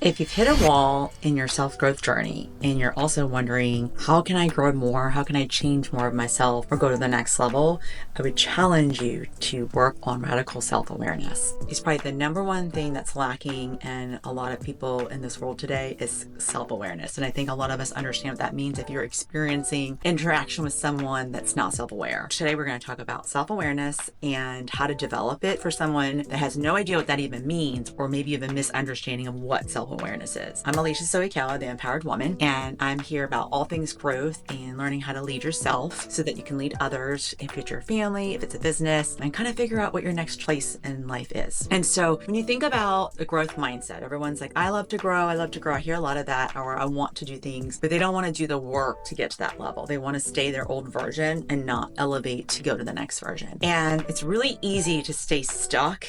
If you've hit a wall in your self-growth journey and you're also wondering, how can I grow more? How can I change more of myself or go to the next level? I would challenge you to work on radical self-awareness. It's probably the number one thing that's lacking in a lot of people in this world today is self-awareness. And I think a lot of us understand what that means if you're experiencing interaction with someone that's not self-aware. Today, we're going to talk about self-awareness and how to develop it for someone that has no idea what that even means, or maybe even misunderstanding of what self-awareness is. I'm Alicia Soikawa, the Empowered Woman, and I'm here about all things growth and learning how to lead yourself so that you can lead others, if it's your family, if it's a business, and kind of figure out what your next place in life is. And so when you think about the growth mindset, everyone's like, I love to grow. I hear a lot of that, or I want to do things, but they don't want to do the work to get to that level. They want to stay their old version and not elevate to go to the next version. And it's really easy to stay stuck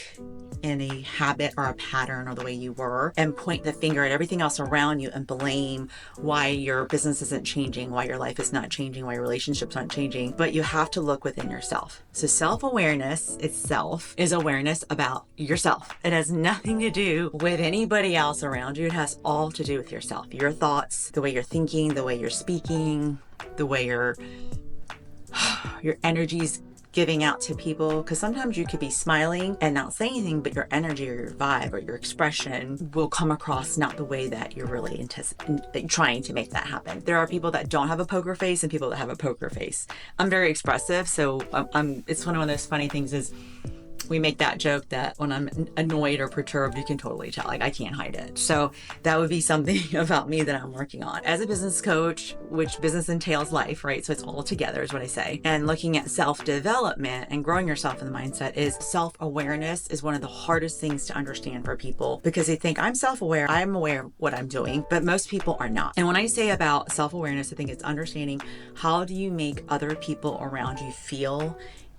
in a habit or a pattern or the way you were and point the finger at everything else around you and blame why your business isn't changing, why your life is not changing, why your relationships aren't changing. But you have to look within yourself. So self-awareness itself is awareness about yourself. It has nothing to do with anybody else around you. It has all to do with yourself, your thoughts, the way you're thinking, the way you're speaking, the way your energy's giving out to people, because sometimes you could be smiling and not saying anything, but your energy or your vibe or your expression will come across not the way that you're really trying to make that happen. There are people that don't have a poker face and people that have a poker face. I'm very expressive, so it's one of those funny things is we make that joke that when I'm annoyed or perturbed, you can totally tell, like I can't hide it. So that would be something about me that I'm working on. As a business coach, which business entails life, right? So it's all together is what I say. And looking at self-development and growing yourself in the mindset is self-awareness is one of the hardest things to understand for people because they think I'm self-aware, I'm aware of what I'm doing, but most people are not. And when I say about self-awareness, I think it's understanding how do you make other people around you feel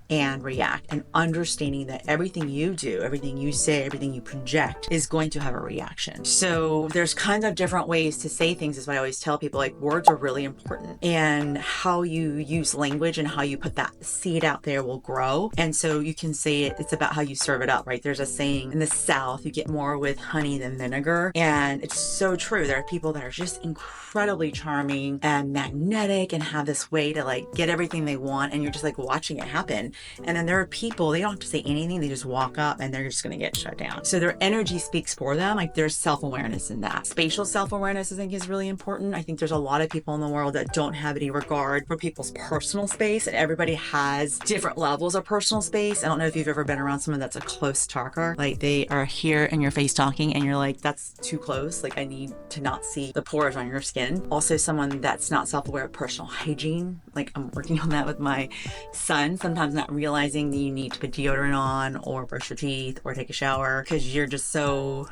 and react, and understanding that everything you do, everything you say, everything you project is going to have a reaction. So there's kind of different ways to say things is what I always tell people, like words are really important, and how you use language and how you put that seed out there will grow. And so you can say it's about how you serve it up, right? There's a saying in the South, you get more with honey than vinegar. And it's so true. There are people that are just incredibly charming and magnetic and have this way to like get everything they want. And you're just like watching it happen. And then there are people, they don't have to say anything. They just walk up and they're just going to get shut down. So their energy speaks for them. Like there's self-awareness in that. Spatial self-awareness, I think, is really important. I think there's a lot of people in the world that don't have any regard for people's personal space, and everybody has different levels of personal space. I don't know if you've ever been around someone that's a close talker. Like they are here in your face talking and you're like, that's too close. Like I need to not see the pores on your skin. Also someone that's not self-aware of personal hygiene. Like I'm working on that with my son, sometimes not realizing that you need to put deodorant on or brush your teeth or take a shower because you're just so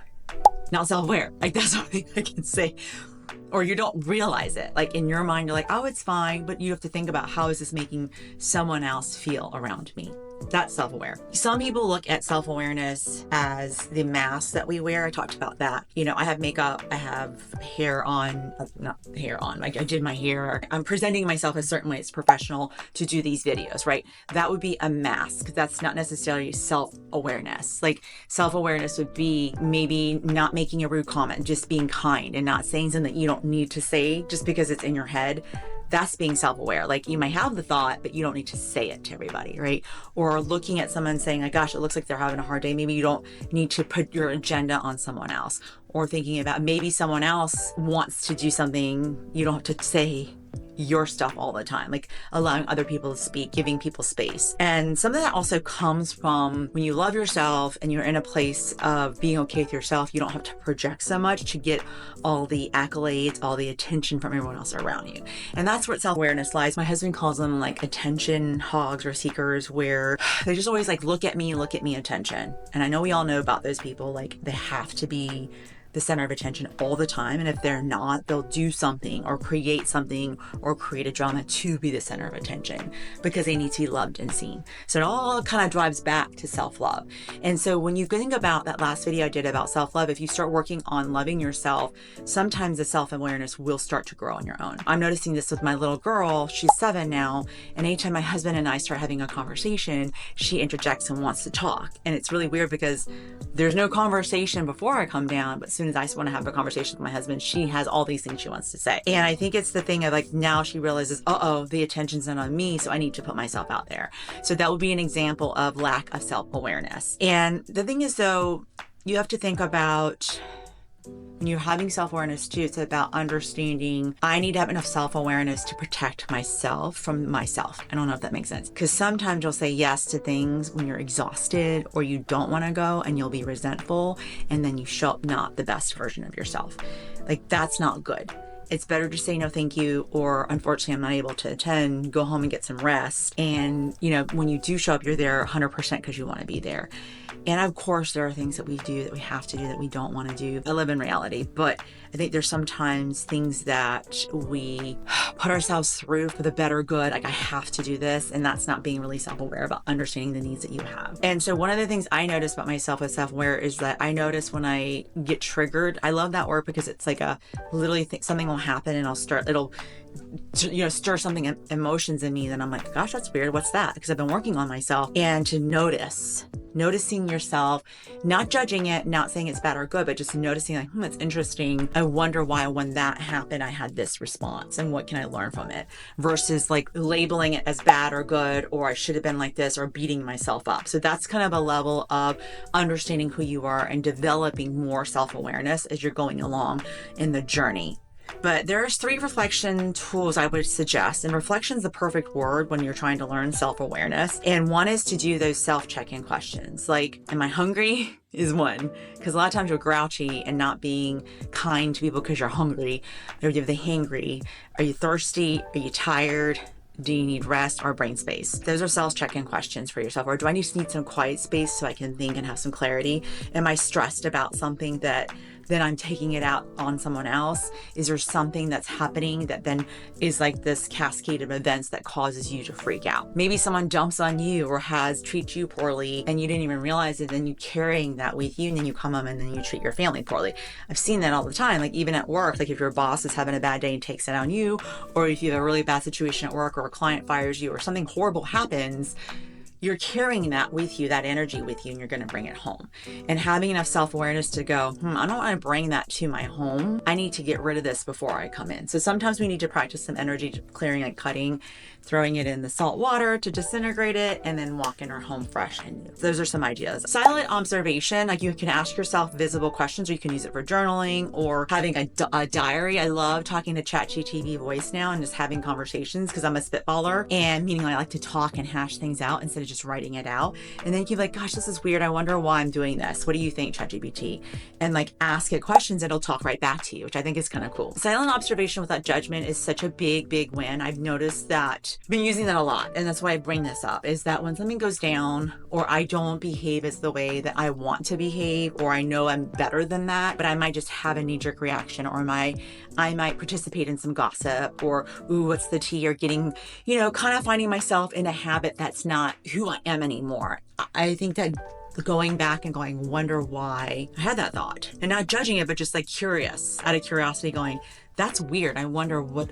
not self-aware. Like that's something I can say. Or you don't realize it. Like in your mind, you're like, oh, it's fine. But you have to think about how is this making someone else feel around me? That's self-aware. Some people look at self-awareness as the mask that we wear. I talked about that. You know, I have makeup, I have hair on, not hair on, like I did my hair. I'm presenting myself a certain way. It's professional to do these videos, right? That would be a mask. That's not necessarily self-awareness. Like self-awareness would be maybe not making a rude comment, just being kind and not saying something that you don't need to say just because it's in your head. That's being self-aware. Like you might have the thought, but you don't need to say it to everybody, right? Or looking at someone saying, like, gosh, it looks like they're having a hard day. Maybe you don't need to put your agenda on someone else. Or thinking about maybe someone else wants to do something. You don't have to say your stuff all the time, like allowing other people to speak, giving people space. And some of that also comes from when you love yourself and you're in a place of being okay with yourself, you don't have to project so much to get all the accolades, all the attention from everyone else around you. And that's where self-awareness lies. My husband calls them like attention hogs or seekers, where they just always like, look at me, attention. And I know we all know about those people, like they have to be the center of attention all the time. And if they're not, they'll do something or create a drama to be the center of attention because they need to be loved and seen. So it all kind of drives back to self-love. And so when you think about that last video I did about self-love, if you start working on loving yourself, sometimes the self-awareness will start to grow on your own. I'm noticing this with my little girl. She's 7 now. And anytime my husband and I start having a conversation, she interjects and wants to talk. And it's really weird because there's no conversation before I come down, but as soon as I want to have a conversation with my husband, she has all these things she wants to say. And I think it's the thing of like, now she realizes, the attention's not on me, so I need to put myself out there. So that would be an example of lack of self-awareness. And the thing is, though, you have to think about, when you're having self-awareness too, it's about understanding I need to have enough self-awareness to protect myself from myself. I don't know if that makes sense. Because sometimes you'll say yes to things when you're exhausted or you don't want to go, and you'll be resentful, and then you show up not the best version of yourself. Like, that's not good. It's better to say no thank you, or unfortunately I'm not able to attend, go home and get some rest. And when you do show up, you're there 100% because you want to be there. And of course there are things that we do that we have to do that we don't want to do. I live in reality, but I think there's sometimes things that we put ourselves through for the better good. Like, I have to do this. And that's not being really self-aware about understanding the needs that you have. And so one of the things I notice about myself as self-aware is that I notice when I get triggered. I love that word because it's like literally something will happen and it'll stir something, emotions in me. Then I'm like, gosh, that's weird. What's that? Because I've been working on myself. And to noticing yourself, not judging it, not saying it's bad or good, but just noticing like, it's interesting. I wonder why when that happened, I had this response, and what can I learn from it, versus like labeling it as bad or good, or I should have been like this, or beating myself up. So that's kind of a level of understanding who you are and developing more self-awareness as you're going along in the journey. But there's 3 reflection tools I would suggest. And reflection is the perfect word when you're trying to learn self-awareness. And one is to do those self-check-in questions. Like, am I hungry? Is one. Because a lot of times you're grouchy and not being kind to people because you're hungry. Or you're the hangry. Are you thirsty? Are you tired? Do you need rest or brain space? Those are self-check-in questions for yourself. Or do I need some quiet space so I can think and have some clarity? Am I stressed about something that then I'm taking it out on someone else? Is there something that's happening that then is like this cascade of events that causes you to freak out? Maybe someone dumps on you or treats you poorly and you didn't even realize it, and you carrying that with you, and then you come home and then you treat your family poorly. I've seen that all the time, like even at work. Like if your boss is having a bad day and takes it on you, or if you have a really bad situation at work, or a client fires you, or something horrible happens, you're carrying that with you, that energy with you, and you're going to bring it home. And having enough self-awareness to go, I don't want to bring that to my home. I need to get rid of this before I come in. So sometimes we need to practice some energy clearing, like cutting, throwing it in the salt water to disintegrate it, and then walking our home fresh and new. Those are some ideas. Silent observation, like you can ask yourself visible questions, or you can use it for journaling or having a diary. I love talking to ChatGPT voice now and just having conversations, because I'm a spitballer, and meaning I like to talk and hash things out instead of just writing it out. And then you're like, gosh, this is weird. I wonder why I'm doing this. What do you think, ChatGPT? And like ask it questions, and it'll talk right back to you, which I think is kind of cool. Silent observation without judgment is such a big win. I've noticed that I've been using that a lot. And that's why I bring this up, is that when something goes down, or I don't behave as the way that I want to behave, or I know I'm better than that, but I might just have a knee-jerk reaction, or I might participate in some gossip, or, ooh, what's the tea, or getting, kind of finding myself in a habit that's not who I am anymore. I think that going back and going, wonder why I had that thought, and not judging it, but just like curious, out of curiosity, going, that's weird. I wonder what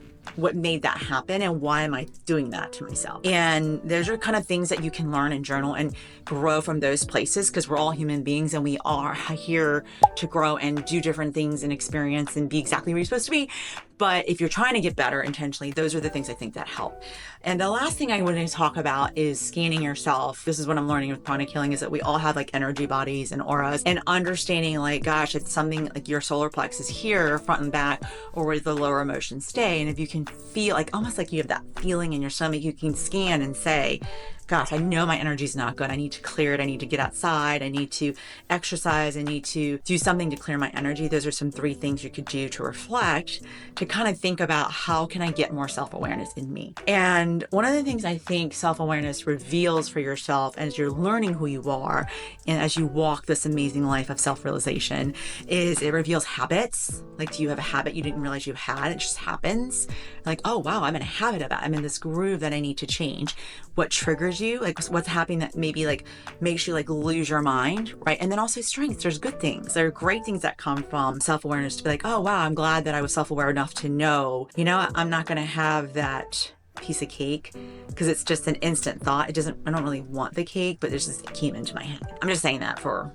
made that happen, and why am I doing that to myself? And those are kind of things that you can learn and journal and grow from those places, because we're all human beings and we are here to grow and do different things and experience and be exactly where you're supposed to be. But if you're trying to get better intentionally, those are the things I think that help. And the last thing I want to talk about is scanning yourself. This is what I'm learning with pranic healing, is that we all have like energy bodies and auras, and understanding like, gosh, it's something like your solar plexus here, front and back, or where the lower emotions stay. And if you can feel like, almost like you have that feeling in your stomach, you can scan and say, gosh, I know my energy's not good. I need to clear it. I need to get outside. I need to exercise. I need to do something to clear my energy. Those are some 3 things you could do to reflect, to kind of think about, how can I get more self-awareness in me? And one of the things I think self-awareness reveals for yourself as you're learning who you are, and as you walk this amazing life of self-realization, is it reveals habits. Like, do you have a habit you didn't realize you had? It just happens. Like, oh wow, I'm in a habit of that. I'm in this groove that I need to change. What triggers you? Like, what's happening that maybe like makes you like lose your mind, right? And then also strengths. There's good things. There are great things that come from self-awareness, to be like, oh wow, I'm glad that I was self-aware enough to know, I'm not going to have that piece of cake, because it's just an instant thought. I don't really want the cake, but it came into my head. I'm just saying that for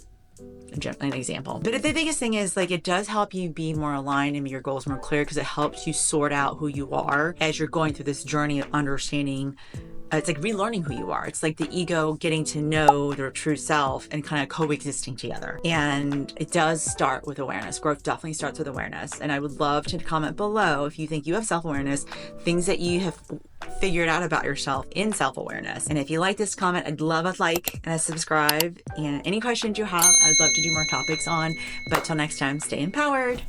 an example. But the biggest thing is like it does help you be more aligned and your goals more clear because it helps you sort out who you are as you're going through this journey of understanding. It's like relearning who you are. It's like the ego getting to know their true self and kind of coexisting together. And it does start with awareness. Growth definitely starts with awareness. And I would love to comment below if you think you have self-awareness, things that you have figured out about yourself in self-awareness. And if you like this comment, I'd love a like and a subscribe. And any questions you have, I'd love to do more topics on. But till next time, stay empowered.